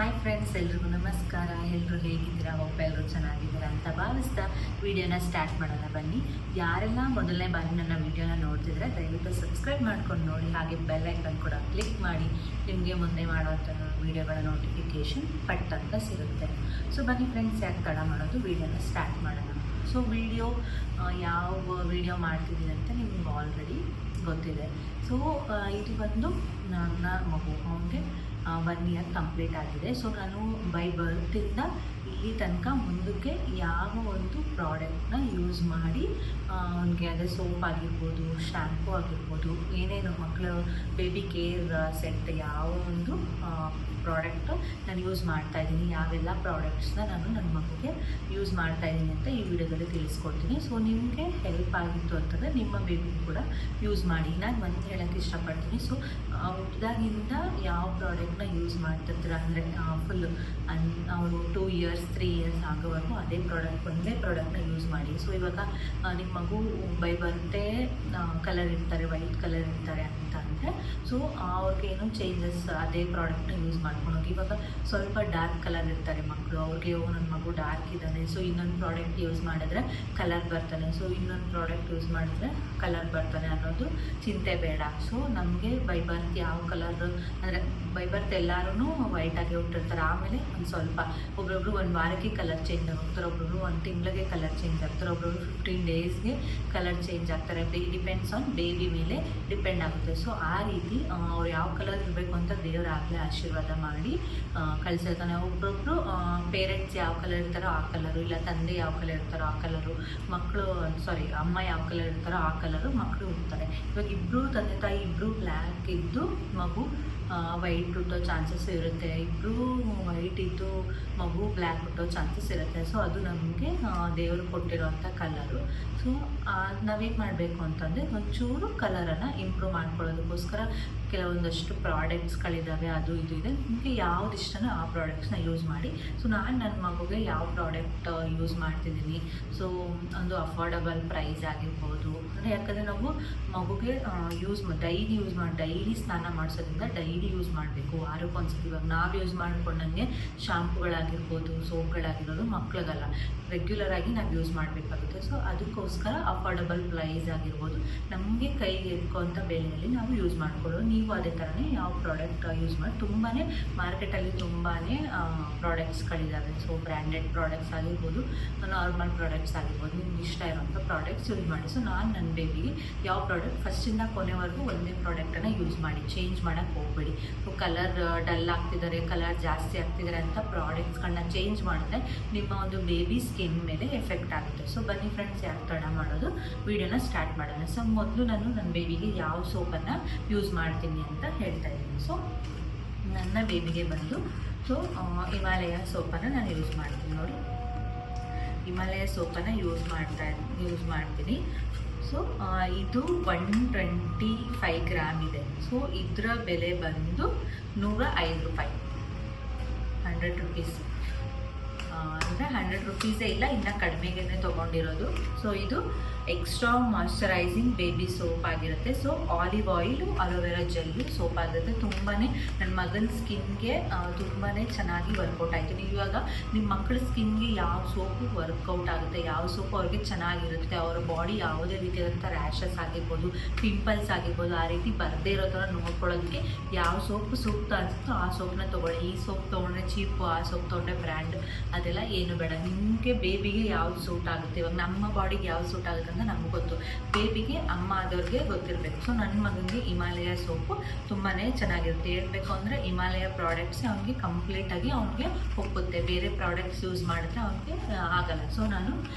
Hi friends, ಎಲ್ರಿಗೂ ನಮಸ್ಕಾರ. ಎಲ್ಲರೂ ಹೇಗಿದ್ದೀರಾ? ಹೋಪ್ ಎಲ್ಲರೂ ಚೆನ್ನಾಗಿದ್ದೀರಾ ಅಂತ ಭಾವಿಸ್ತಾ ವಿಡಿಯೋನ ಸ್ಟಾರ್ಟ್ ಮಾಡೋಣ ಬನ್ನಿ. ಯಾರೆಲ್ಲ ಮೊದಲನೇ ಬಾರಿ ನನ್ನ ವಿಡಿಯೋನ ನೋಡ್ತಿದ್ರೆ ದಯವಿಟ್ಟು ಸಬ್ಸ್ಕ್ರೈಬ್ ಮಾಡ್ಕೊಂಡು ನೋಡಿ, ಹಾಗೆ ಬೆಲ್ ಐಕನ್ ಕೂಡ ಕ್ಲಿಕ್ ಮಾಡಿ. ನಿಮಗೆ ಮುಂದೆ ಮಾಡೋಂಥ ವೀಡಿಯೋಗಳ ನೋಟಿಫಿಕೇಷನ್ ಪಟ್ ಅಂತ ಸಿಗುತ್ತೆ. ಸೊ ಬನ್ನಿ ಫ್ರೆಂಡ್ಸ್, ಯಾಕೆ ತಡ ಮಾಡೋದು, ವಿಡಿಯೋನ ಸ್ಟಾರ್ಟ್ ಮಾಡೋಣ. ಸೊ ಯಾವ ವಿಡಿಯೋ ಮಾಡ್ತಿದ್ದೀನಿ ಅಂತ ನಿಮ್ಗೆ ಆಲ್ರೆಡಿ ಗೊತ್ತಿದೆ. ಸೊ ಇದು ಬಂದು ನನ್ನ ಮಗು, ಅವನಿಗೆ 1 ಇಯರ್ ಕಂಪ್ಲೀಟ್ ಆಗಿದೆ. ಸೊ ನಾನು ಬೈ ಬರ್ತಿಂದ ಇಲ್ಲಿ ತನಕ ಮುಂದಕ್ಕೆ ಯಾವ ಒಂದು ಪ್ರಾಡಕ್ಟ್ನ ಯೂಸ್ ಮಾಡಿ ಅವನಿಗೆ ಅದೇ ಸೋಪ್ ಆಗಿರ್ಬೋದು, ಶ್ಯಾಂಪು ಆಗಿರ್ಬೋದು, ಏನೇನು ಮಕ್ಕಳು ಬೇಬಿ ಕೇರ್ ಸೆಟ್ ಯಾವ ಒಂದು ಪ್ರಾಡಕ್ಟು ನಾನು ಯೂಸ್ ಮಾಡ್ತಾಯಿದ್ದೀನಿ, ಯಾವೆಲ್ಲ ಪ್ರಾಡಕ್ಟ್ಸ್ನ ನಾನು ನನ್ನ ಮಗುಗೆ ಯೂಸ್ ಮಾಡ್ತಾಯಿದ್ದೀನಿ ಅಂತ ಈ ವಿಡಿಯೋದಲ್ಲಿ ತಿಳಿಸ್ಕೊಡ್ತೀನಿ. ಸೊ ನಿಮಗೆ ಹೆಲ್ಪ್ ಆಗಿತ್ತು ಅಂತಂದರೆ ನಿಮ್ಮ ಬೇಬಿ ಕೂಡ ಯೂಸ್ ಮಾಡಿ. ನಾನು ಒಂದು ಹೇಳೋಕ್ಕೆ ಇಷ್ಟಪಡ್ತೀನಿ. ಸೊ ಹುಟ್ಟಿದಾಗಿಂದ ಯಾವ ಪ್ರಾಡಕ್ಟ್ನ ಯೂಸ್ ಮಾಡ್ತಿರ್ತೀರ ಅಂದರೆ ಫುಲ್ ಅವರು 2 ಇಯರ್ಸ್ 3 ಇಯರ್ಸ್ ಆಗೋವರೆಗೂ ಅದೇ ಒಂದೇ ಪ್ರಾಡಕ್ಟ್ನ ಯೂಸ್ ಮಾಡಿ. ಸೊ ಇವಾಗ ನಿಮ್ಮ ಮಗು ಬೈ ಬರ್ತೆ ಕಲರ್ ಇರ್ತಾರೆ, ವೈಟ್ ಕಲರ್ ಇರ್ತಾರೆ ಅಂತ ಅಂದರೆ ಸೊ ಅವ್ರಿಗೇನು ಚೇಂಜಸ್ ಅದೇ ಪ್ರಾಡಕ್ಟ್ನ ಯೂಸ್ ಮಾಡ್ಕೊಂಡು ಹೋಗಿ. ಇವಾಗ ಸ್ವಲ್ಪ ಡಾರ್ಕ್ ಕಲರ್ ಇರ್ತಾರೆ ಮಕ್ಕಳು, ಅವ್ರಿಗೆ ನನ್ನ ಮಗು ಡಾರ್ಕ್ ಇದ್ದಾನೆ, ಸೊ ಇನ್ನೊಂದು ಪ್ರಾಡಕ್ಟ್ ಯೂಸ್ ಮಾಡಿದ್ರೆ ಕಲರ್ ಬರ್ತಾನೆ, ಸೊ ಇನ್ನೊಂದು ಪ್ರಾಡಕ್ಟ್ ಯೂಸ್ ಮಾಡಿದ್ರೆ ಕಲರ್ ಬರ್ತಾನೆ ಅನ್ನೋದು ಚಿಂತೆ ಬೇಡ. ಸೊ ನಮಗೆ ಬೈ ಬರ್ತ್ ಯಾವ ಕಲರ್ ಅಂದರೆ ಬೈ ಬರ್ತ್ ಎಲ್ಲರೂ ವೈಟಾಗಿ ಹುಟ್ಟಿರ್ತಾರೆ. ಆಮೇಲೆ ಒಂದು ಸ್ವಲ್ಪ ಒಬ್ರೊಬ್ರು 1 ವಾರಕ್ಕೆ ಕಲರ್ ಚೇಂಜ್ ಆಗೋಗ್ತಾರೆ, ಒಬ್ಬೊಬ್ರು 1 ತಿಂಗಳಿಗೆ ಕಲರ್ ಚೇಂಜ್ ಆಗ್ತಾರೆ, ಒಬ್ಬೊಬ್ರು 15 ಡೇಸ್ಗೆ ಕಲರ್ ಚೇಂಜ್ ಆಗ್ತಾರೆ. ಡಿಪೆಂಡ್ಸ್ ಆನ್ ಬೇಬಿ ಮೇಲೆ ಡಿಪೆಂಡ್ ಆಗುತ್ತೆ. ಸೊ ಆ ರೀತಿ ಅವ್ರು ಯಾವ ಕಲರ್ ಇರಬೇಕು ಅಂತ ದೇವರಾಗಲೇ ಆಶೀರ್ವಾದ ಮಾಡಿ ಕಳಿಸಿರ್ತಾನೆ. ಒಬ್ಬೊಬ್ರು ಪೇರೆಂಟ್ಸ್ ಯಾವ ಕಲರ್ ಇರ್ತಾರೋ ಆ ಕಲರು, ಇಲ್ಲ ತಂದೆ ಯಾವ ಕಲರ್ ಇರ್ತಾರೋ ಆ ಕಲರು, ಅಮ್ಮ ಯಾವ ಕಲರ್ ಇರ್ತಾರೋ ಆ ಕಲರು ಮಕ್ಕಳು ಹುಡ್ತಾರೆ. ಇವಾಗ ಇಬ್ಬರು ತಂದೆ ತಾಯಿ ಇಬ್ಬರು ಬ್ಲ್ಯಾಕ್ ಇದ್ದು ಮಗು ವೈಟ್ ಹುಟ್ಟೋ ಚಾನ್ಸಸ್ ಇರುತ್ತೆ, ಇಬ್ಬರು ವೈಟ್ ಇದ್ದು ಮಗು ಬ್ಲ್ಯಾಕ್ ಹುಟ್ಟೋ ಚಾನ್ಸಸ್ ಇರುತ್ತೆ. ಸೊ ಅದು ನಮಗೆ ದೇವರು ಕೊಟ್ಟಿರೋವಂಥ ಕಲರು. ಸೊ ನಾವೇನು ಮಾಡಬೇಕು ಅಂತಂದರೆ ಒಂಚೂರು ಕಲರನ್ನು ಇಂಪ್ರೂವ್ ಮಾಡ್ಕೊಳ್ಳೋದಕ್ಕೋಸ್ಕರ ಕೆಲವೊಂದಷ್ಟು ಪ್ರಾಡಕ್ಟ್ಸ್ಗಳಿದ್ದಾವೆ, ಅದು ಇದು ಇದೆ. ನಿಮಗೆ ಯಾವ್ದು ಇಷ್ಟನೋ ಆ ಪ್ರಾಡಕ್ಟ್ಸ್ನ ಯೂಸ್ ಮಾಡಿ. ಸೊ ನಾನು ನನ್ನ ಮಗುಗೆ ಯಾವ ಪ್ರಾಡಕ್ಟ್ ಯೂಸ್ ಮಾಡ್ತಿದ್ದೀನಿ, ಸೊ ಒಂದು ಅಫೋರ್ಡಬಲ್ ಪ್ರೈಸ್ ಆಗಿರ್ಬೋದು. ಅಂದರೆ ಯಾಕಂದರೆ ನಾವು ಮಗುಗೆ ಡೈಲಿ ಸ್ನಾನ ಮಾಡಿಸೋದ್ರಿಂದ ಡೈಲಿ ಯೂಸ್ ಮಾಡಬೇಕು, ವಾರಕ್ಕೊಂದ್ಸತಿ. ಇವಾಗ ನಾವು ಯೂಸ್ ಮಾಡ್ಕೊಂಡಂಗೆ ಶಾಂಪುಗಳಾಗಿರ್ಬೋದು, ಸೋಪ್ಗಳಾಗಿರೋದು ಮಕ್ಳಿಗಲ್ಲ, ರೆಗ್ಯುಲರ್ ಆಗಿ ನಾವು ಯೂಸ್ ಮಾಡಬೇಕಾಗುತ್ತೆ. ಸೊ ಅದಕ್ಕೋಸ್ಕರ ಅಫೋರ್ಡಬಲ್ ಪ್ರೈಸ್ ಆಗಿರ್ಬೋದು, ನಮಗೆ ಕೈಗೆ ಎತ್ಕೋಂಥ ಬೆಲೆಯಲ್ಲಿ ನಾವು ಯೂಸ್ ಮಾಡ್ಕೊಳ್ಳೋದು. ನೀವು ಅದೇ ಥರನೇ ಯಾವ ಪ್ರಾಡಕ್ಟ್ ಯೂಸ್ ಮಾಡಿ. ತುಂಬಾ ಮಾರ್ಕೆಟಲ್ಲಿ ತುಂಬಾ ಪ್ರಾಡಕ್ಟ್ಸ್ಗಳಿದ್ದಾವೆ. ಸೊ ಬ್ರ್ಯಾಂಡೆಡ್ ಪ್ರಾಡಕ್ಟ್ಸ್ ಆಗಿರ್ಬೋದು, ನಾರ್ಮಲ್ ಪ್ರಾಡಕ್ಟ್ಸ್ ಆಗಿರ್ಬೋದು, ನಿಮ್ಗೆ ಇಷ್ಟ ಇರೋಂಥ ಪ್ರಾಡಕ್ಟ್ಸ್ ಯೂಸ್ ಮಾಡಿ. ಸೊ ನಾನು ನನ್ನ ಬೇಬಿಗೆ ಯಾವ ಪ್ರಾಡಕ್ಟ್ ಫಸ್ಟಿಂದ ಕೊನೆವರೆಗೂ ಒಂದೇ ಪ್ರಾಡಕ್ಟನ್ನು ಯೂಸ್ ಮಾಡಿ, ಚೇಂಜ್ ಮಾಡೋಕ್ಕೆ ಹೋಗಬೇಡಿ. ಸೊ ಕಲರ್ ಡಲ್ ಆಗ್ತಿದ್ದಾರೆ, ಕಲರ್ ಜಾಸ್ತಿ ಆಗ್ತಿದ್ದಾರೆ ಅಂತ ಪ್ರಾಡಕ್ಟ್ಸ್ಗಳನ್ನ ಚೇಂಜ್ ಮಾಡಿದ್ರೆ ನಿಮ್ಮ ಒಂದು ಬೇಬಿ ಸ್ಕಿನ್ ಮೇಲೆ ಎಫೆಕ್ಟ್ ಆಗುತ್ತೆ. ಸೊ ಬನ್ನಿ ಫ್ರೆಂಡ್ಸ್, ಯಾಕೆ ತಡ ಮಾಡೋದು, ವಿಡಿಯೋನ ಸ್ಟಾರ್ಟ್ ಮಾಡೋಣ. ಸೊ ಮೊದಲು ನಾನು ನನ್ನ ಬೇಬಿಗೆ ಯಾವ ಸೋಪನ್ನು ಯೂಸ್ ಮಾಡ್ತೀನಿ ಅಂತ ಹೇಳ್ತಾ ಇದ್ದೀನಿ. ಸೊ ನನ್ನ ಬೇಬಿಗೆ ಬಂದು ಹಿಮಾಲಯ ಸೋಪನ್ನು ನಾನು ಯೂಸ್ ಮಾಡ್ತೀನಿ. ನೋಡಿ, ಹಿಮಾಲಯ ಸೋಪನ್ನು ಯೂಸ್ ಮಾಡ್ತೀನಿ. ಸೊ ಇದು 125 ಗ್ರಾಮ್ ಇದೆ. ಸೊ ಇದರ ಬೆಲೆ ಬಂದು 105 ರೂಪಾಯಿ, 100 ರುಪೀಸ್. ಅಂದರೆ 100 ರುಪೀಸೇ ಇಲ್ಲ, ಇನ್ನು ಕಡಿಮೆಗೆ ತೊಗೊಂಡಿರೋದು. ಸೊ ಇದು ಎಕ್ಸ್ಟ್ರಾ ಮಾಯ್ಶ್ಚರೈಸಿಂಗ್ ಬೇಬಿ ಸೋಪ್ ಆಗಿರುತ್ತೆ. So olive oil, aloe vera gel soap ಆಗಿರುತ್ತೆ. ತುಂಬಾ ನನ್ನ ಮಗನ ಸ್ಕಿನ್ಗೆ ತುಂಬಾ ಚೆನ್ನಾಗಿ ವರ್ಕೌಟ್ ಆಯಿತು. ನೀವು ಇವಾಗ ನಿಮ್ಮ ಮಕ್ಕಳ ಸ್ಕಿನ್ಗೆ ಯಾವ ಸೋಪು ವರ್ಕೌಟ್ ಆಗುತ್ತೆ, ಯಾವ ಸೋಪು ಅವ್ರಿಗೆ ಚೆನ್ನಾಗಿರುತ್ತೆ, ಅವರ ಬಾಡಿ ಯಾವುದೇ ರೀತಿಯಾದಂಥ ರ್ಯಾಷಸ್ ಆಗಿರ್ಬೋದು, ಪಿಂಪಲ್ಸ್ ಆಗಿರ್ಬೋದು, ಆ ರೀತಿ ಬರದೇ ಇರೋ ಥರ ನೋಡ್ಕೊಳ್ಳೋದಕ್ಕೆ ಯಾವ ಸೋಪು ಸೂಕ್ತ ಅನಿಸುತ್ತೋ ಆ ಸೋಪನ್ನ ತೊಗೊಳ್ಳಿ. ಈ ಸೋಪ್ ತೊಗೊಂಡ್ರೆ ಚೀಪು, ಆ ಸೋಪ್ ತೊಗೊಂಡ್ರೆ ಬ್ರ್ಯಾಂಡ್, ಅದೆಲ್ಲ ಏನು ಬೇಡ. ನಿಮಗೆ ಬೇಬಿಗೆ ಯಾವ್ದು ಸೂಟ್ ಆಗುತ್ತೆ, ಇವಾಗ ನಮ್ಮ ಬಾಡಿಗೆ ಯಾವ್ದು ಸೂಟ್ ಆಗುತ್ತೆ ಅಂತ ನಮ್ಗೆ ಗೊತ್ತು, ಬೇಬಿಗೆ ಅಮ್ಮ ಆದವ್ರಿಗೆ ಗೊತ್ತಿರಬೇಕು. ಸೊ ನನ್ನ ಮಗನಿಗೆ ಹಿಮಾಲಯ ಸೋಪು ತುಂಬಾ ಚೆನ್ನಾಗಿರುತ್ತೆ. ಹೇಳ್ಬೇಕು ಅಂದರೆ ಹಿಮಾಲಯ ಪ್ರಾಡಕ್ಟ್ಸ್ ಅವನಿಗೆ ಕಂಪ್ಲೀಟಾಗಿ ಅವನಿಗೆ ಒಪ್ಪುತ್ತೆ, ಬೇರೆ ಪ್ರಾಡಕ್ಟ್ಸ್ ಯೂಸ್ ಮಾಡಿದ್ರೆ ಅವನಿಗೆ ಆಗಲ್ಲ. ಸೊ ನಾನು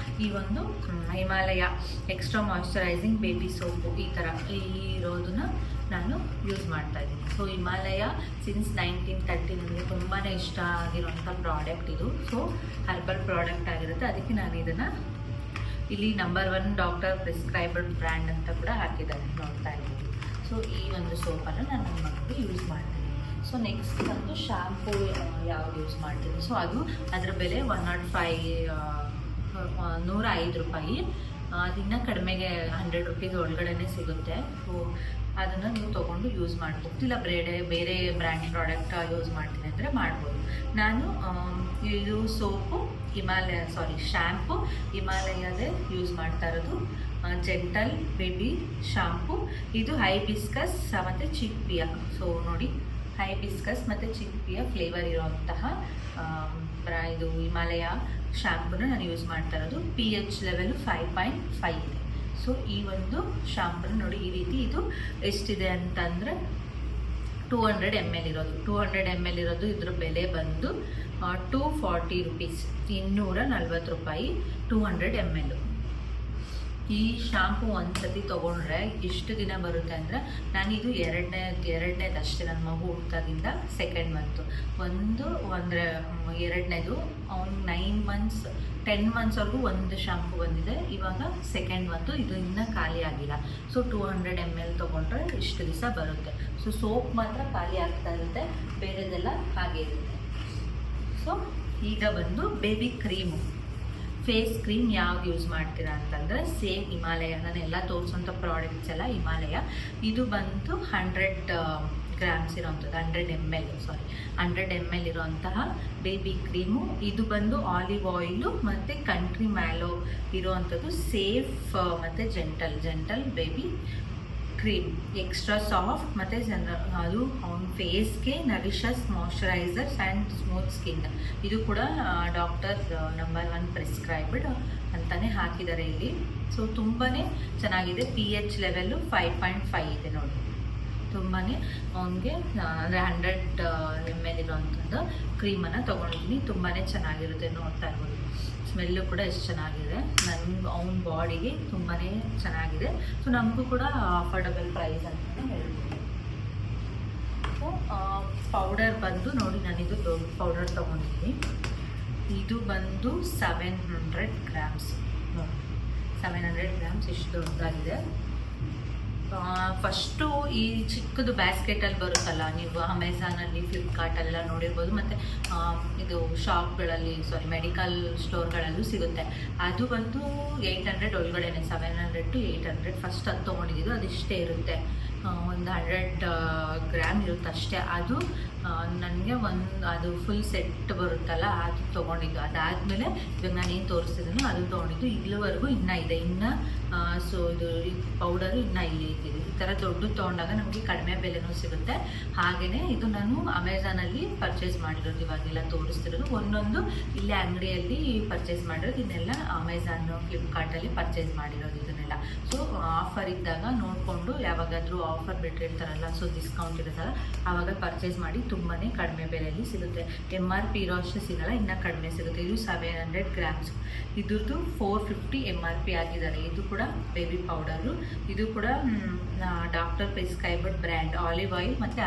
ಈ ಒಂದು Himalaya extra moisturising baby soap ಈ ಥರ ಇರೋದನ್ನ ನಾನು ಯೂಸ್ ಮಾಡ್ತಾಯಿದ್ದೀನಿ. ಸೊ ಹಿಮಾಲಯ ಸಿನ್ಸ್ 1930 ನನಗೆ ತುಂಬಾ ಇಷ್ಟ ಆಗಿರೋಂಥ ಪ್ರಾಡಕ್ಟ್ ಇದು. ಸೊ ಹರ್ಬಲ್ ಪ್ರಾಡಕ್ಟ್ ಆಗಿರುತ್ತೆ, ಅದಕ್ಕೆ ನಾನು ಇದನ್ನು ಇಲ್ಲಿ ನಂಬರ್ 1 ಡಾಕ್ಟರ್ ಪ್ರಿಸ್ಕ್ರೈಬರ್ಡ್ ಬ್ರ್ಯಾಂಡ್ ಅಂತ ಕೂಡ ಹಾಕಿದ್ದಾರೆ, ನೋಡ್ತಾ ಇರ್ಬೋದು. ಸೊ ಈ ಒಂದು ಸೋಪನ್ನು ನಾನು ನನ್ನ ಮಕ್ಕಳಿಗೆ ಯೂಸ್ ಮಾಡ್ತೀನಿ. ಸೊ ನೆಕ್ಸ್ಟ್ ಬಂದು ಶ್ಯಾಂಪು ಯಾವ್ದು ಯೂಸ್ ಮಾಡ್ತೀನಿ. ಸೊ ಅದರ ಬೆಲೆ 105 ರೂಪಾಯಿ. ಅದಿನ್ನ ಕಡಿಮೆಗೆ 100 ರುಪೀಸ್ ಒಳಗಡೆ ಸಿಗುತ್ತೆ. ಸೊ ಅದನ್ನು ನೀವು ತೊಗೊಂಡು ಯೂಸ್ ಮಾಡ್ಬೋದು. ಇಲ್ಲ ಬೇರೆ ಬ್ರ್ಯಾಂಡ್ ಪ್ರಾಡಕ್ಟ್ ಯೂಸ್ ಮಾಡ್ತೀನಿ ಅಂದರೆ ಮಾಡ್ಬೋದು. ನಾನು ಇದು ಸೋಪು ಶ್ಯಾಂಪು ಹಿಮಾಲಯದೇ ಯೂಸ್ ಮಾಡ್ತಾ ಇರೋದು. Gentle baby shampoo. ಇದು ಹೈಬಿಸ್ಕಸ್ ಮತ್ತು ಚಿಕ್ಪಿಯಾ. ಸೊ ನೋಡಿ, ಹೈಬಿಸ್ಕಸ್ ಮತ್ತು ಚಿಕ್ಪಿಯಾ ಫ್ಲೇವರ್ ಇರೋಂತಹ ಇದು ಹಿಮಾಲಯ ಶಾಂಪೂನ ನಾನು ಯೂಸ್ ಮಾಡ್ತಾ ಇರೋದು. pH ಲೆವೆಲು 5.5 ಇದೆ. ಸೊ ಈ ಒಂದು ಶಾಂಪೂನ ನೋಡಿ, ಈ ರೀತಿ ಇದು ಎಷ್ಟಿದೆ ಅಂತಂದರೆ 200 ml ಇರೋದು. 200 ml ಇರೋದು. ಇದ್ರ ಬೆಲೆ ಬಂದು 240 ರುಪೀಸ್, 240 ರೂಪಾಯಿ 200 ml. ಈ ಶಾಂಪು ಒಂದು ಸತಿ ತೊಗೊಂಡ್ರೆ ಎಷ್ಟು ದಿನ ಬರುತ್ತೆ ಅಂದರೆ, ನಾನಿದು ಎರಡನೇದು ಅಷ್ಟೇ. ನನ್ನ ಮಗು ಹುಟ್ಟಾಗಿಂದ ಸೆಕೆಂಡ್ ಮಂತು ಎರಡನೇದು ಅವ್ನು 9 months 10 monthsವರೆಗೂ ಒಂದು ಶಾಂಪು ಬಂದಿದೆ. ಇವಾಗ ಸೆಕೆಂಡ್ ಮಂತು, ಇದು ಇನ್ನೂ ಖಾಲಿ ಆಗಿಲ್ಲ. ಸೊ 200 ml ತೊಗೊಂಡ್ರೆ ಇಷ್ಟು ದಿವಸ ಬರುತ್ತೆ. ಸೊ ಸೋಪ್ ಮಾತ್ರ ಖಾಲಿ ಆಗ್ತಾ ಇರುತ್ತೆ, ಬೇರೆದೆಲ್ಲ ಹಾಗೆ ಇರುತ್ತೆ. ಸೊ ಈಗ ಬಂದು ಬೇಬಿ ಕ್ರೀಮು, ಫೇಸ್ ಕ್ರೀಮ್ ಯಾವ್ದು ಯೂಸ್ ಮಾಡ್ತೀರಾ ಅಂತಂದರೆ ಸೇಮ್ ಹಿಮಾಲಯ. ನಾನೆಲ್ಲ ತೋರಿಸೋಂಥ ಪ್ರಾಡಕ್ಟ್ಸ್ ಎಲ್ಲ ಹಿಮಾಲಯ. ಇದು ಬಂದು 100 grams ಇರೋವಂಥದ್ದು, 100 ml ಇರೋಂತಹ ಬೇಬಿ ಕ್ರೀಮು. ಇದು ಬಂದು ಆಲಿವ್ ಆಯಿಲು ಮತ್ತು ಕಂಟ್ರಿ ಮ್ಯಾಲೋ ಇರೋವಂಥದ್ದು. ಸೇಫ್ ಮತ್ತು gentle baby cream. Extra soft ಮತ್ತು ಅದು ಅವ್ನ ಫೇಸ್ಗೆ nourishes moisturisers and smooth skin. ಇದು ಕೂಡ ಡಾಕ್ಟರ್ ನಂಬರ್ 1 ಪ್ರಿಸ್ಕ್ರೈಬ್ಡ್ ಅಂತಲೇ ಹಾಕಿದ್ದಾರೆ ಇಲ್ಲಿ. ಸೊ ತುಂಬಾ ಚೆನ್ನಾಗಿದೆ. pH ಲೆವೆಲ್ಲು 5.5 ಇದೆ ನೋಡಿ. ತುಂಬಾ ಅವನಿಗೆ ಅಂದರೆ 100 ml ಇರೋವಂಥದ್ದು ಕ್ರೀಮನ್ನು ತೊಗೊಂಡಿದ್ದೀನಿ. ತುಂಬಾ ಚೆನ್ನಾಗಿರುತ್ತೆ, ನೋಡ್ತಾ ಇರ್ಬೋದು. ಸ್ಮೆಲ್ಲು ಕೂಡ ಎಷ್ಟು ಚೆನ್ನಾಗಿದೆ. ಅವನ ಬಾಡಿಗೆ ತುಂಬಾ ಚೆನ್ನಾಗಿದೆ. ಸೊ ನಮಗೂ ಕೂಡ ಅಫೋರ್ಡಬಲ್ ಪ್ರೈಸ್ ಅಂತಲೇ ಹೇಳ್ಬೋದು. ಸೊ ಪೌಡರ್ ಬಂದು ನೋಡಿ, ನಾನಿದು ದೊಡ್ಡ ಪೌಡರ್ ತೊಗೊಂಡಿದ್ದೀನಿ. ಇದು ಬಂದು 700 grams ನೋಡಿ, 700 grams ಇಷ್ಟು ದೊಡ್ಡದಾಗಿದೆ. ಫಸ್ಟು ಈ ಚಿಕ್ಕದು ಬ್ಯಾಸ್ಕೆಟಲ್ಲಿ ಬರುತ್ತಲ್ಲ, ನೀವು ಅಮೆಝಾನಲ್ಲಿ ಫ್ಲಿಪ್ಕಾರ್ಟಲ್ಲೆಲ್ಲ ನೋಡಿರ್ಬೋದು, ಮತ್ತು ಇದು ಶಾಪ್ಗಳಲ್ಲಿ ಮೆಡಿಕಲ್ ಸ್ಟೋರ್ಗಳಲ್ಲೂ ಸಿಗುತ್ತೆ. ಅದು ಬಂದು 800 ಒಳಗಡೆನೆ, 700 to 800. ಫಸ್ಟ್ ಅದು ತೊಗೊಂಡಿದ್ದು ಅದಿಷ್ಟೇ ಇರುತ್ತೆ, ಒಂದು 100 ಗ್ರಾಮ್ ಇರುತ್ತೆ ಅಷ್ಟೇ. ಅದು ನನಗೆ ಅದು ಫುಲ್ ಸೆಟ್ ಬರುತ್ತಲ್ಲ, ಅದು ತೊಗೊಂಡಿದ್ದು. ಅದಾದಮೇಲೆ ಇವಾಗ ನಾನೇನು ತೋರಿಸ್ತಿದ್ದೀನೋ ಅದು ತೊಗೊಂಡಿದ್ದು. ಇಲ್ಲಿವರೆಗೂ ಇನ್ನೂ ಇದೆ. ಸೊ ಇದು ಪೌಡರು ಇನ್ನೂ ಇಲ್ಲಿ ಇಟ್ಟಿದೆ. ಈ ಥರ ದೊಡ್ಡದು ತೊಗೊಂಡಾಗ ನಮಗೆ ಕಡಿಮೆ ಬೆಲೆನೂ ಸಿಗುತ್ತೆ. ಹಾಗೆಯೇ ಇದು ನಾನು ಅಮೆಝಾನಲ್ಲಿ ಪರ್ಚೇಸ್ ಮಾಡಿರೋದು. ಇವಾಗೆಲ್ಲ ತೋರಿಸ್ತಿರೋದು ಒಂದೊಂದು ಇಲ್ಲೇ ಅಂಗಡಿಯಲ್ಲಿ ಪರ್ಚೇಸ್ ಮಾಡಿರೋದು. ಇದನ್ನೆಲ್ಲ ಅಮೆಝಾನು ಫ್ಲಿಪ್ಕಾರ್ಟಲ್ಲಿ ಪರ್ಚೇಸ್ ಮಾಡಿರೋದು ಇದನ್ನೆಲ್ಲ. ಸೊ ಆಫರ್ ಇದ್ದಾಗ ನೋಡಿಕೊಂಡು, ಯಾವಾಗಾದರೂ ಆಫರ್ ಬಿಟ್ಟಿರ್ತಾರಲ್ಲ, ಸೊ ಡಿಸ್ಕೌಂಟ್ ಇರುತ್ತಲ್ಲ, ಆವಾಗ ಪರ್ಚೇಸ್ ಮಾಡಿ. ತುಂಬಾ ಕಡಿಮೆ ಬೆಲೆಯಲ್ಲಿ ಸಿಗುತ್ತೆ. MRP ಇರೋ ಅಷ್ಟು ಸಿಗಲ್ಲ, ಇನ್ನೂ ಕಡಿಮೆ ಸಿಗುತ್ತೆ. ಇದು 700 grams. ಇದ್ರದ್ದು 450 MRP ಆಗಿದ್ದಾರೆ. ಇದು ಕೂಡ ಬೇಬಿ ಪೌಡರು. ಇದು ಕೂಡ doctor prescribed brand. Olive oil ಮತ್ತು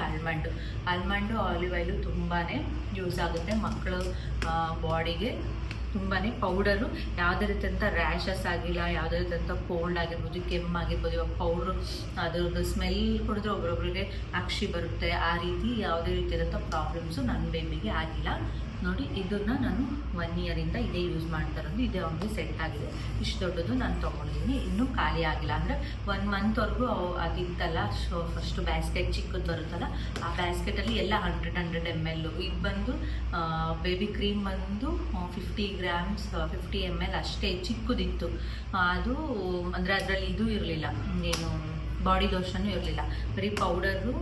ಆಲ್ಮಂಡು ಆಲಿವ್ ಆಯಿಲು ತುಂಬಾ ಯೂಸ್ ಆಗುತ್ತೆ ಮಕ್ಕಳು ಬಾಡಿಗೆ. ತುಂಬಾ ಪೌಡರು ಯಾವುದೇ ರೀತಿಯಂಥ ರ್ಯಾಷಸ್ ಆಗಿಲ್ಲ, ಯಾವುದೇ ರೀತಿಯಂಥ ಕೋಲ್ಡ್ ಆಗಿರ್ಬೋದು, ಕೆಮ್ಮಾಗಿರ್ಬೋದು. ಇವಾಗ ಪೌಡ್ರು ಅದ್ರದ್ದು ಸ್ಮೆಲ್ ಕುಡಿದ್ರೆ ಒಬ್ರೊಬ್ರಿಗೆ ಅಕ್ಷಿ ಬರುತ್ತೆ. ಆ ರೀತಿ ಯಾವುದೇ ರೀತಿಯಾದಂಥ ಪ್ರಾಬ್ಲಮ್ಸು ನನ್ನ ಬೇಬಿಗೆ ಆಗಿಲ್ಲ ನೋಡಿ. ಇದನ್ನು ನಾನು 1 yearಯಿಂದ ಇದೇ ಯೂಸ್ ಮಾಡ್ತಾ ಇರೋದು. ಇದೇ ಅವನಿಗೆ ಸೆಟ್ ಆಗಿದೆ. ಇಷ್ಟು ದೊಡ್ಡದು ನಾನು ತೊಗೊಂಡಿದ್ದೀನಿ, ಇನ್ನೂ ಖಾಲಿ ಆಗಿಲ್ಲ. ಅಂದರೆ 1 monthವರೆಗೂ ಅದಿತ್ತಲ್ಲ, ಫಸ್ಟು ಬ್ಯಾಸ್ಕೆಟ್ ಚಿಕ್ಕದು ಬರುತ್ತಲ್ಲ, ಆ ಬ್ಯಾಸ್ಕೆಟಲ್ಲಿ ಎಲ್ಲ 100 ml. ಇದು ಬಂದು ಬೇಬಿ ಕ್ರೀಮ್ ಬಂದು 50 grams 50 ml ಅಷ್ಟೇ, ಚಿಕ್ಕದಿತ್ತು ಅದು. ಅಂದರೆ ಅದರಲ್ಲಿ ಇದು ಇರಲಿಲ್ಲ, ಏನು ಬಾಡಿ ಲೋಷನ್ನು ಇರಲಿಲ್ಲ, ಬರೀ ಪೌಡರು,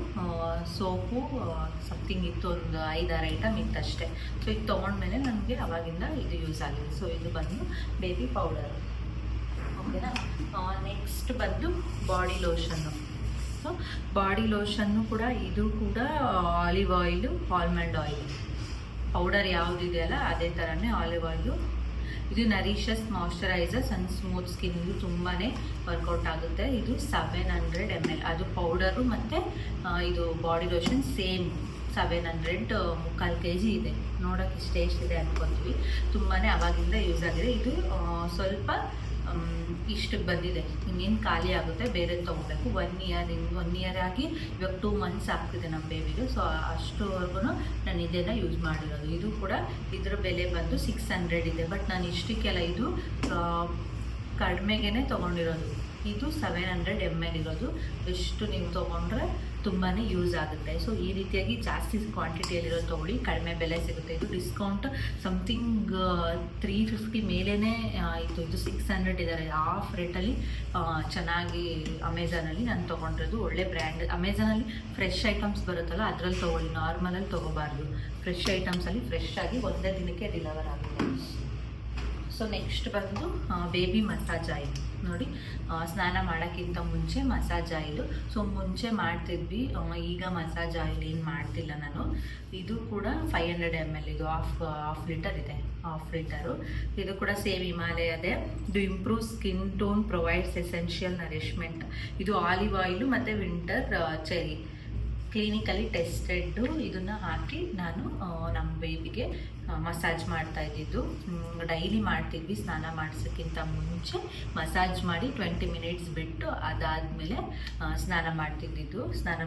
ಸೋಪು, ಸಮಥಿಂಗ್ ಇತ್ತು. ಒಂದು 5-6 ಐಟಮ್ ಇತ್ತು ಅಷ್ಟೇ. ಸೊ ಇದು ತೊಗೊಂಡ್ಮೇಲೆ ನನಗೆ ಅವಾಗಿಂದ ಇದು ಯೂಸ್ ಆಗಿದೆ. ಸೊ ಇದು ಬಂದು ಬೇಬಿ ಪೌಡರು, ಓಕೆನಾ. ನೆಕ್ಸ್ಟ್ ಬಂದು body lotion. So body lotion ಕೂಡ ಇದು ಕೂಡ olive oil, almond oil powder ಯಾವುದಿದೆಯಲ್ಲ ಅದೇ ಥರನೇ ಆಲಿವ್ ಆಯಿಲು. ಇದು nourishes moisturisers and smooth skin. ಇದು ತುಂಬಾ ವರ್ಕೌಟ್ ಆಗುತ್ತೆ. ಇದು 700 ml. ಅದು ಪೌಡರು ಮತ್ತು ಇದು ಬಾಡಿ ಲೋಷನ್ ಸೇಮ್ 700, 3/4 kg ಇದೆ. ನೋಡೋಕ್ಕೆ ಎಷ್ಟಿದೆ ಅಂದ್ಕೊತೀವಿ. ತುಂಬಾ ಅವಾಗಿಂದ ಯೂಸ್ ಆಗಿದೆ. ಇದು ಸ್ವಲ್ಪ ಇಷ್ಟಕ್ಕೆ ಬಂದಿದೆ, ಇನ್ನೇನು ಖಾಲಿ ಆಗುತ್ತೆ, ಬೇರೆ ತೊಗೋಬೇಕು. 1 year ಆಗಿ ಇವಾಗ 2 months ಆಗ್ತಿದೆ ನಮ್ಮ ಬೇಬಿಗೆ. ಸೊ ಅಷ್ಟುವರೆಗೂ ನಾನು ಇದನ್ನು ಯೂಸ್ ಮಾಡಿರೋದು. ಇದು ಕೂಡ ಇದರ ಬೆಲೆ ಬಂದು 600 ಇದೆ. ಬಟ್ ನಾನು ಇಷ್ಟಕ್ಕೆಲ್ಲ ಇದು ಕಡಿಮೆಗೇ ತೊಗೊಂಡಿರೋದು. ಇದು 700 ml ಇರೋದು. ಎಷ್ಟು ನೀವು ತೊಗೊಂಡ್ರೆ ತುಂಬಾ ಯೂಸ್ ಆಗುತ್ತೆ. ಸೊ ಈ ರೀತಿಯಾಗಿ ಜಾಸ್ತಿ ಕ್ವಾಂಟಿಟಿಯಲ್ಲಿರೋದು ತೊಗೊಳ್ಳಿ, ಕಡಿಮೆ ಬೆಲೆ ಸಿಗುತ್ತೆ. ಇದು ಡಿಸ್ಕೌಂಟ್ ಸಮಥಿಂಗ್ 350 ಮೇಲೇ ಇತ್ತು. ಇದು 600 ಇದ್ದಾರೆ. ಆಫ್ ರೇಟಲ್ಲಿ ಚೆನ್ನಾಗಿ ಅಮೆಝಾನಲ್ಲಿ ನಾನು ತೊಗೊಂಡಿರೋದು. ಒಳ್ಳೆ ಬ್ರ್ಯಾಂಡ್. ಅಮೆಝಾನಲ್ಲಿ ಫ್ರೆಶ್ ಐಟಮ್ಸ್ ಬರುತ್ತಲ್ಲ, ಅದರಲ್ಲಿ ತೊಗೊಳ್ಳಿ, ನಾರ್ಮಲಲ್ಲಿ ತೊಗೋಬಾರ್ದು. ಫ್ರೆಶ್ ಐಟಮ್ಸಲ್ಲಿ ಫ್ರೆಶ್ ಆಗಿ ಒಂದೇ ದಿನಕ್ಕೆ ಡೆಲಿವರ್ ಆಗುತ್ತೆ. ಸೊ ನೆಕ್ಸ್ಟ್ ಬಂದು ಬೇಬಿ ಮಸಾಜ್ ಆಯಿಲ್ ನೋಡಿ. ಸ್ನಾನ ಮಾಡೋಕ್ಕಿಂತ ಮುಂಚೆ ಮಸಾಜ್ ಆಯಿಲು. ಸೊ ಮುಂಚೆ ಮಾಡ್ತಿದ್ವಿ, ಈಗ ಮಸಾಜ್ ಆಯಿಲ್ ಏನು ಮಾಡ್ತಿಲ್ಲ ನಾನು. ಇದು ಕೂಡ 500 ml, ಇದು ಹಾಫ್ ಲೀಟರ್ ಇದೆ, ಹಾಫ್ ಲೀಟರು. ಇದು ಕೂಡ ಸೇಮ್ ಹಿಮಾಲಯದೇ. ಇದು improve skin tone, provides essential nourishment. ಇದು ಆಲಿವ್ ಆಯಿಲು ಮತ್ತು ವಿಂಟರ್ ಚೆರಿ, ಕ್ಲಿನಿಕಲಿ ಟೆಸ್ಟೆಡ್ಡು. ಇದನ್ನು ಹಾಕಿ ನಾನು ನಮ್ಮ ಬೇಬಿಗೆ ಮಸಾಜ್ ಮಾಡ್ತಾ ಇದ್ದಿದ್ದು. ಡೈಲಿ ಮಾಡ್ತಿದ್ವಿ, ಸ್ನಾನ ಮಾಡಿಸೋಕ್ಕಿಂತ ಮುಂಚೆ ಮಸಾಜ್ ಮಾಡಿ 20 ಮಿನಿಟ್ಸ್ ಬಿಟ್ಟು ಅದಾದಮೇಲೆ ಸ್ನಾನ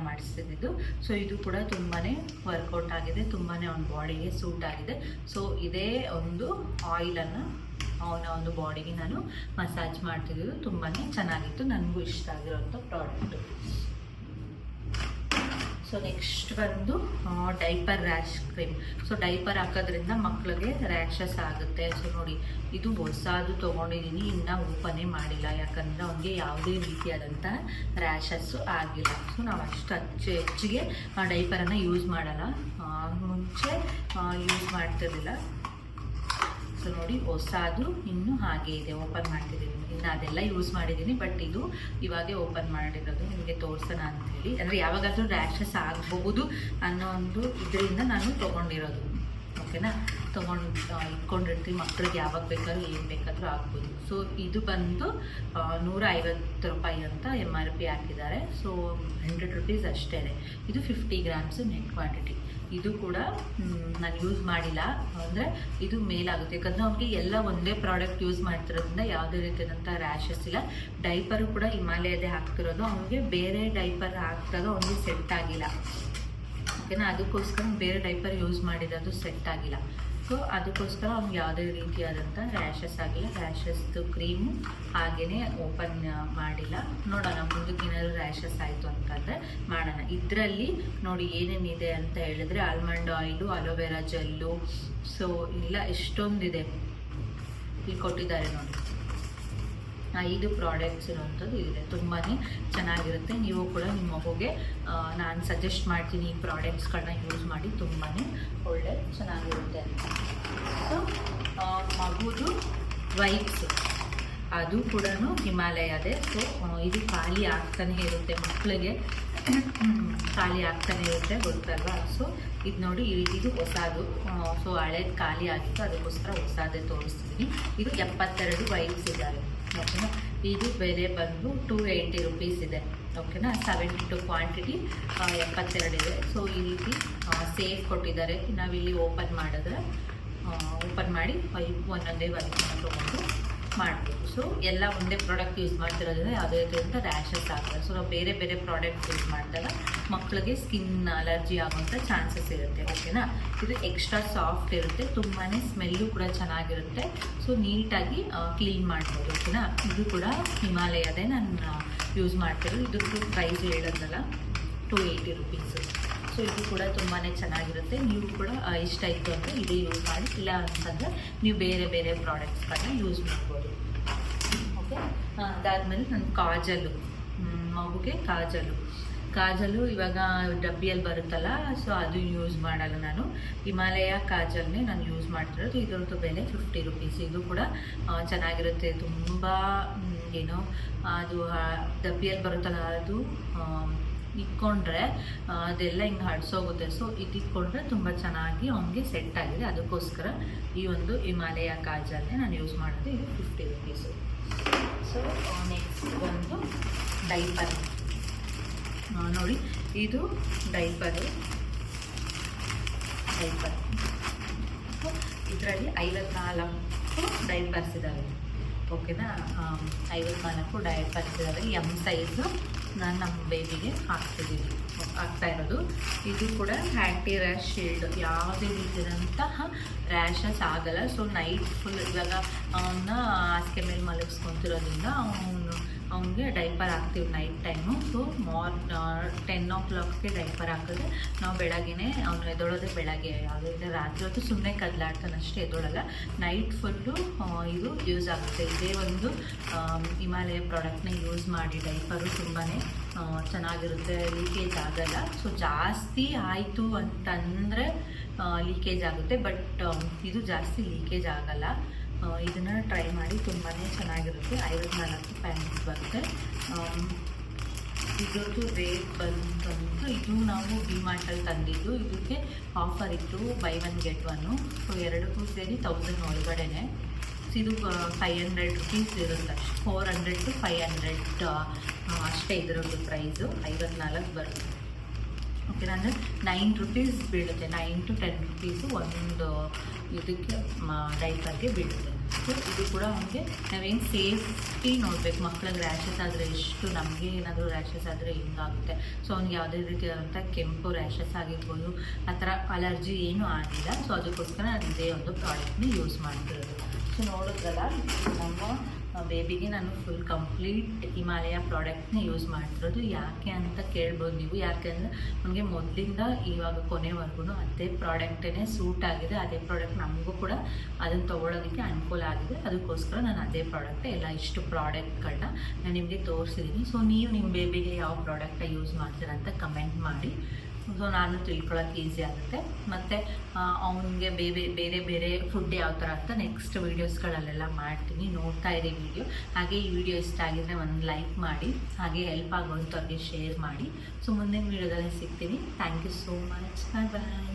ಮಾಡಿಸ್ತಿದ್ದಿದ್ದು. ಸೊ ಇದು ಕೂಡ ತುಂಬಾ ವರ್ಕೌಟ್ ಆಗಿದೆ, ತುಂಬಾ ಅವ್ನ ಬಾಡಿಗೆ ಸೂಟ್ ಆಗಿದೆ. ಸೊ ಇದೇ ಒಂದು ಆಯಿಲನ್ನು ಅವನ ಒಂದು ಬಾಡಿಗೆ ನಾನು ಮಸಾಜ್ ಮಾಡ್ತಿದ್ದು. ತುಂಬಾ ಚೆನ್ನಾಗಿತ್ತು, ನನಗೂ ಇಷ್ಟ ಆಗಿರೋಂಥ ಪ್ರಾಡಕ್ಟು. ಸೊ ನೆಕ್ಸ್ಟ್ ಬಂದು diaper rash cream. So diaper ಹಾಕೋದ್ರಿಂದ ಮಕ್ಕಳಿಗೆ ರ್ಯಾಷಸ್ ಆಗುತ್ತೆ. ಸೊ ನೋಡಿ, ಇದು ಹೊಸದು ತೊಗೊಂಡಿದ್ದೀನಿ, ಇನ್ನೂ ಓಪನೇ ಮಾಡಿಲ್ಲ, ಯಾಕಂದರೆ ಅವನಿಗೆ ಯಾವುದೇ ರೀತಿಯಾದಂಥ ರ್ಯಾಷಸ್ಸು ಆಗಿಲ್ಲ. ಸೊ ನಾವು ಅಷ್ಟು ಹೆಚ್ಚಿಗೆ ಡೈಪರನ್ನು ಯೂಸ್ ಮಾಡಲ್ಲ, ಮುಂಚೆ ಯೂಸ್ ಮಾಡ್ತಿರಲಿಲ್ಲ. ಸೊ ನೋಡಿ, ಹೊಸದು ಇನ್ನೂ ಹಾಗೆ ಇದೆ, ಓಪನ್ ಮಾಡ್ತಿದ್ದೀನಿ. ಇನ್ನು ಅದೆಲ್ಲ ಯೂಸ್ ಮಾಡಿದ್ದೀನಿ, ಬಟ್ ಇದು ಇವಾಗೇ ಓಪನ್ ಮಾಡಿರೋದು, ನಿಮಗೆ ತೋರಿಸೋಣ ಅಂಥೇಳಿ. ಅಂದರೆ ಯಾವಾಗಾದರೂ ರ್ಯಾಷಸ್ ಆಗಬಹುದು ಅನ್ನೋ ಒಂದು ಇದರಿಂದ ನಾನು ತೊಗೊಂಡಿರೋದು. ಓಕೆನಾ, ಇಟ್ಕೊಂಡಿರ್ತೀವಿ, ಮಕ್ಕಳಿಗೆ ಯಾವಾಗ ಬೇಕಾದ್ರೂ ಏನು ಬೇಕಾದರೂ ಆಗ್ಬೋದು. ಸೊ ಇದು ಬಂದು 150 ರೂಪಾಯಿ ಅಂತ MRP ಹಾಕಿದ್ದಾರೆ. ಸೊ 100 ರೂಪೀಸ್ ಅಷ್ಟೇ. ಇದು 50 ಗ್ರಾಮ್ಸು ನೆಟ್ ಕ್ವಾಂಟಿಟಿ. ಇದು ಕೂಡ ನಾನು ಯೂಸ್ ಮಾಡಿಲ್ಲ, ಅಂದರೆ ಇದು ಮೇಲಾಗುತ್ತೆ, ಯಾಕಂದರೆ ಅವ್ರಿಗೆ ಎಲ್ಲ ಒಂದೇ ಪ್ರಾಡಕ್ಟ್ ಯೂಸ್ ಮಾಡ್ತಿರೋದ್ರಿಂದ ಯಾವುದೇ ರೀತಿಯಾದಂಥ ರ್ಯಾಷಸ್ ಇಲ್ಲ. ಡೈಪರು ಕೂಡ ಹಿಮಾಲಯದೇ ಹಾಕ್ತಿರೋದು, ಅವ್ನಿಗೆ ಬೇರೆ ಡೈಪರ್ ಹಾಕಿದಾಗ ಅವ್ನಿಗೆ ಸೆಟ್ ಆಗಿಲ್ಲ. ಓಕೆನಾ, ಅದಕ್ಕೋಸ್ಕರ ಬೇರೆ ಡೈಪರ್ ಯೂಸ್ ಮಾಡಿರೋದು ಸೆಟ್ ಆಗಿಲ್ಲ. ಸೊ ಅದಕ್ಕೋಸ್ಕರ ಅವ್ನಿಗೆ ಯಾವುದೇ ರೀತಿಯಾದಂಥ ರ್ಯಾಷಸ್ ಆಗಿಲ್ಲ. ರ್ಯಾಷಸ್ದು ಕ್ರೀಮು ಹಾಗೆಯೇ ಓಪನ್ ಮಾಡಿಲ್ಲ. ನೋಡೋಣ ಮುಂದಕ್ಕೆ ಏನಾದರೂ ರ್ಯಾಷಸ್ ಆಯಿತು ಅಂತಂದರೆ ಮಾಡೋಣ. ಇದರಲ್ಲಿ ನೋಡಿ ಏನೇನಿದೆ ಅಂತ ಹೇಳಿದ್ರೆ, almond oil, aloe vera gel, so ಇಲ್ಲ ಎಷ್ಟೊಂದಿದೆ ಇಲ್ಲಿ ಕೊಟ್ಟಿದ್ದಾರೆ ನೋಡಿ. 5 ಪ್ರಾಡಕ್ಟ್ಸ್ ಇರೋವಂಥದ್ದು ಇದೆ, ತುಂಬಾ ಚೆನ್ನಾಗಿರುತ್ತೆ. ನೀವು ಕೂಡ ನಿಮ್ಮ ಮಗುಗೆ ನಾನು ಸಜೆಸ್ಟ್ ಮಾಡ್ತೀನಿ, ಈ ಪ್ರಾಡಕ್ಟ್ಸ್ಗಳನ್ನ ಯೂಸ್ ಮಾಡಿ, ತುಂಬಾ ಒಳ್ಳೆ ಚೆನ್ನಾಗಿರುತ್ತೆ ಅಂತ. ಸೊ ಮಗುದು ವೈಪ್ಸ್ ಅದು ಕೂಡ ಹಿಮಾಲಯದೇ. ಸೊ ಇದು ಖಾಲಿ ಆಗ್ತಾನೆ ಇರುತ್ತೆ, ಮಕ್ಕಳಿಗೆ ಖಾಲಿ ಆಗ್ತಾನೆ ಇರುತ್ತೆ, ಗೊತ್ತಲ್ವಾ. ಸೊ ಇದು ನೋಡಿ, ಇದು ಹೊಸದು. ಸೊ ಹಳೇದು ಖಾಲಿ ಆಗಿತ್ತು, ಅದಕ್ಕೋಸ್ಕರ ಹೊಸದೇ ತೋರಿಸ್ತಿದ್ದೀನಿ. ಇದು 72 ವೈಪ್ಸ್ ಇದ್ದಾವೆ. ಓಕೆನಾ, ಇದು ಬೆಲೆ ಬಂದು 280 ರೂಪೀಸ್ ಇದೆ. ಓಕೆನಾ, 72 ಕ್ವಾಂಟಿಟಿ 72 ಇದೆ. ಸೊ ಈ ರೀತಿ ಸೇಫ್ ಕೊಟ್ಟಿದ್ದಾರೆ. ನಾವಿಲ್ಲಿ ಓಪನ್ ಮಾಡಿದ್ರೆ ಓಪನ್ ಮಾಡಿ ಒಂದೊಂದೇ ವೈಪನ್ನು ತೊಗೊಂಡು ಮಾಡ್ಬೋದು. ಸೊ ಎಲ್ಲ ಒಂದೇ ಪ್ರಾಡಕ್ಟ್ ಯೂಸ್ ಮಾಡ್ತಿರೋದ್ರಿಂದ ಯಾವುದೇ ರೀತಿಯಿಂದ ರ್ಯಾಷಸ್ ಆಗ್ತದೆ. ಸೊ ನಾವು ಬೇರೆ ಬೇರೆ ಪ್ರಾಡಕ್ಟ್ ಯೂಸ್ ಮಾಡಿದಾಗ ಮಕ್ಕಳಿಗೆ ಸ್ಕಿನ್ ಅಲರ್ಜಿ ಆಗುವಂಥ ಚಾನ್ಸಸ್ ಇರುತ್ತೆ. ಓಕೆನಾ, ಇದು ಎಕ್ಸ್ಟ್ರಾ ಸಾಫ್ಟ್ ಇರುತ್ತೆ, ತುಂಬಾ ಸ್ಮೆಲ್ಲು ಕೂಡ ಚೆನ್ನಾಗಿರುತ್ತೆ. ಸೊ ನೀಟಾಗಿ ಕ್ಲೀನ್ ಮಾಡ್ಬೋದು. ಓಕೆನಾ, ಇದು ಕೂಡ ಹಿಮಾಲಯದೇ ನಾನು ಯೂಸ್ ಮಾಡ್ತಿರೋದು. ಇದ್ರದ್ದು ಪ್ರೈಸ್ ಹೇಳೋದಲ್ಲ, 280 ರೂಪೀಸು. ಸೊ ಇದು ಕೂಡ ತುಂಬಾ ಚೆನ್ನಾಗಿರುತ್ತೆ. ನೀವು ಕೂಡ ಇಷ್ಟ ಇತ್ತು ಅಂದರೆ ಇದೇ ಯೂಸ್ ಮಾಡಿ, ಇಲ್ಲ ಅಂತಂದರೆ ನೀವು ಬೇರೆ ಬೇರೆ ಪ್ರಾಡಕ್ಟ್ಸ್ಗಳನ್ನ ಯೂಸ್ ಮಾಡ್ಬೋದು. ಓಕೆ, ಅದಾದಮೇಲೆ ನಾನು ಕಾಜಲು, ಮಗುಗೆ ಕಾಜಲು ಇವಾಗ ಡಬ್ಬಿಯಲ್ಲಿ ಬರುತ್ತಲ್ಲ, ಸೊ ಅದು ಯೂಸ್ ಮಾಡಲ್ಲ ನಾನು. ಹಿಮಾಲಯ ಕಾಜಲ್ನೇ ನಾನು ಯೂಸ್ ಮಾಡ್ತಿರೋದು. ಇದರದ್ದು ಬೆಲೆ 50 ರೂಪೀಸ್. ಇದು ಕೂಡ ಚೆನ್ನಾಗಿರುತ್ತೆ, ತುಂಬ ಏನೋ ಅದು ಡಬ್ಬಿಯಲ್ಲಿ ಬರುತ್ತಲ್ಲ, ಅದು ಇಟ್ಕೊಂಡ್ರೆ ಅದೆಲ್ಲ ಹಿಂಗೆ ಹಡ್ಸೋಗುತ್ತೆ. ಸೊ ಇದು ಇಟ್ಕೊಂಡ್ರೆ ತುಂಬ ಚೆನ್ನಾಗಿ ಅವನಿಗೆ ಸೆಟ್ ಆಗಿದೆ. ಅದಕ್ಕೋಸ್ಕರ ಈ ಒಂದು ಹಿಮಾಲಯ ಕಾಜಲ್ನೇ ನಾನು ಯೂಸ್ ಮಾಡೋದು. ಇದು 50 ರೂಪೀಸು. ಸೊ ನೆಕ್ಸ್ಟ್ ಒಂದು ಡೈಪರ್ ನೋಡಿ, ಇದು ಡೈಪರ್ ಇದರಲ್ಲಿ 54 ಡೈಪರ್ಸ್ ಇದ್ದಾವೆ. ಓಕೆನಾ, 54 ಡೈಪರ್ಸ್ ಇದ್ದಾವೆ. ಎಮ್ ಸೈಜು ನಾನು ನಮ್ಮ ಬೇಬಿಗೆ ಆಗ್ತಾ ಇರೋದು. ಇದು ಕೂಡ ಆ್ಯಂಟಿ ರ್ಯಾಶ್ ಶೀಲ್ಡ್, ಯಾವುದೇ ರೀತಿಯಾದಂತಹ ರ್ಯಾಷಸ್ ಆಗಲ್ಲ. ಸೊ ನೈಟ್ ಫುಲ್ ಇವಾಗ ಅವನ್ನ ಹಾಸಿಗೆ ಮೇಲೆ ಮಲಗಿಸ್ಕೊತಿರೋದ್ರಿಂದ ಅವನು ಅವನಿಗೆ ಡೈಪರ್ ಹಾಕ್ತೀವಿ ನೈಟ್ ಟೈಮು. ಸೊ 10 o'clockಗೆ ಡೈಪರ್ ಹಾಕಿದ್ರೆ ನಾವು ಬೆಳಗ್ಗೆನೇ ಅವನು ಎದ್ದೊಳೋದೇ ಬೆಳಗ್ಗೆ, ಯಾವುದೇ ರಾತ್ರಿ ಹೊತ್ತು ಸುಮ್ಮನೆ ಕದಲಾಡ್ತಾನಷ್ಟೇ, ಎದ್ದೊಳಲ್ಲ. ನೈಟ್ ಫುಲ್ಲು ಇದು ಯೂಸ್ ಆಗುತ್ತೆ. ಇದೇ ಒಂದು ಹಿಮಾಲಯ ಪ್ರಾಡಕ್ಟ್ನ ಯೂಸ್ ಮಾಡಿ ಡೈಪರು ತುಂಬಾ ಚೆನ್ನಾಗಿರುತ್ತೆ, ಲೀಕೇಜ್ ಆಗಲ್ಲ. ಸೊ ಜಾಸ್ತಿ ಆಯಿತು ಅಂತಂದರೆ ಲೀಕೇಜ್ ಆಗುತ್ತೆ, ಬಟ್ ಇದು ಜಾಸ್ತಿ ಲೀಕೇಜ್ ಆಗಲ್ಲ. ಇದನ್ನು ಟ್ರೈ ಮಾಡಿ, ತುಂಬಾ ಚೆನ್ನಾಗಿರುತ್ತೆ. 54 ಪ್ಯಾಂಟ್ಸ್ ಬರುತ್ತೆ. ಇದ್ರದ್ದು ರೇಟ್ ಬಂತಂತ ಇದು ನಾವು ಡಿಮಾರ್ಟಲ್ಲಿ ತಂದಿದ್ದು. ಇದಕ್ಕೆ ಆಫರ್ ಇತ್ತು, ಬೈ 1 get 1. ಸೊ ಎರಡಕ್ಕೂ ಸೇರಿ 1000 ಒಳಗಡೆನೆ. ಇದು 500 rupees ಇರುತ್ತೆ ಅಷ್ಟೇ, 400 to 500 ಅಷ್ಟೇ ಇದರದ್ದು ಪ್ರೈಸು. 54 ಬರುತ್ತೆ. ಓಕೆನಾ, ಅಂದರೆ 9 rupees ಬೀಳುತ್ತೆ, 9 to 10 rupees ಒಂದು ಇದಕ್ಕೆ ಡೈಪರ್ಗೆ ಬೀಳುತ್ತೆ. ಸೊ ಇದು ಕೂಡ ಅವನಿಗೆ ನಾವೇನು ಸೇಫ್ಟಿ ನೋಡಬೇಕು. ಮಕ್ಳಿಗೆ ರ್ಯಾಷಸ್ ಆದರೆ ಎಷ್ಟು, ನಮಗೆ ಏನಾದರೂ ರ್ಯಾಷಸ್ ಆದರೆ ಹಿಂಗಾಗುತ್ತೆ. ಸೊ ಅವ್ನಿಗೆ ಯಾವುದೇ ರೀತಿಯಾದಂಥ ಕೆಂಪು ರ್ಯಾಷಸ್ ಆಗಿರ್ಬೋದು, ಆ ಥರ ಅಲರ್ಜಿ ಏನೂ ಆಗಿಲ್ಲ. ಸೊ ಅದಕ್ಕೋಸ್ಕರ ನಾನು ಇದೇ ಒಂದು ಪ್ರಾಡಕ್ಟ್ನ ಯೂಸ್ ಮಾಡ್ತಿರೋದು. ಸೊ ನೋಡಿದ್ರಲ್ಲ, ನಮ್ಮ ಬೇಬಿಗೆ ನಾನು ಫುಲ್ ಕಂಪ್ಲೀಟ್ ಹಿಮಾಲಯ ಪ್ರಾಡಕ್ಟ್ನ ಯೂಸ್ ಮಾಡ್ತಿರೋದು. ಯಾಕೆ ಅಂತ ಕೇಳ್ಬೋದು ನೀವು. ಯಾಕೆಂದರೆ ನನಗೆ ಮೊದಲಿಂದ ಇವಾಗ ಕೊನೆವರೆಗೂ ಅದೇ ಪ್ರಾಡಕ್ಟೇ ಸೂಟ್ ಆಗಿದೆ. ಅದೇ ಪ್ರಾಡಕ್ಟ್ ನಮಗೂ ಕೂಡ ಅದನ್ನು ತೊಗೊಳೋದಕ್ಕೆ ಅನುಕೂಲ ಆಗಿದೆ. ಅದಕ್ಕೋಸ್ಕರ ನಾನು ಅದೇ ಪ್ರಾಡಕ್ಟ್ ಎಲ್ಲ ಇಷ್ಟು ಪ್ರಾಡಕ್ಟ್ಗಳನ್ನ ನಾನು ನಿಮಗೆ ತೋರಿಸಿದ್ದೀನಿ. ಸೊ ನೀವು ನಿಮ್ಮ ಬೇಬಿಗೆ ಯಾವ ಪ್ರಾಡಕ್ಟ ಯೂಸ್ ಮಾಡ್ತೀರಾ ಅಂತ ಕಮೆಂಟ್ ಮಾಡಿ. ಸೊ ನಾನು ತಿಳ್ಕೊಳ್ಳೋಕೆ ಈಸಿ ಆಗುತ್ತೆ. ಮತ್ತು ಅವನಿಗೆ ಬೇರೆ ಬೇರೆ ಫುಡ್ ಯಾವ ಥರ ಅಂತ ನೆಕ್ಸ್ಟ್ ವೀಡಿಯೋಸ್ಗಳಲ್ಲೆಲ್ಲ ಮಾಡ್ತೀನಿ. ನೋಡ್ತಾ ಇರಿ ವಿಡಿಯೋ. ಹಾಗೆ ಈ ವಿಡಿಯೋ ಇಷ್ಟ ಆಗಿದ್ರೆ ಒಂದು ಲೈಕ್ ಮಾಡಿ, ಹಾಗೆ ಹೆಲ್ಪ್ ಆಗುವಂಥವ್ರಿಗೆ ಶೇರ್ ಮಾಡಿ. ಸೊ ಮುಂದಿನ ವೀಡಿಯೋದಲ್ಲಿ ಸಿಗ್ತೀನಿ. Thank you so much. Bye bye.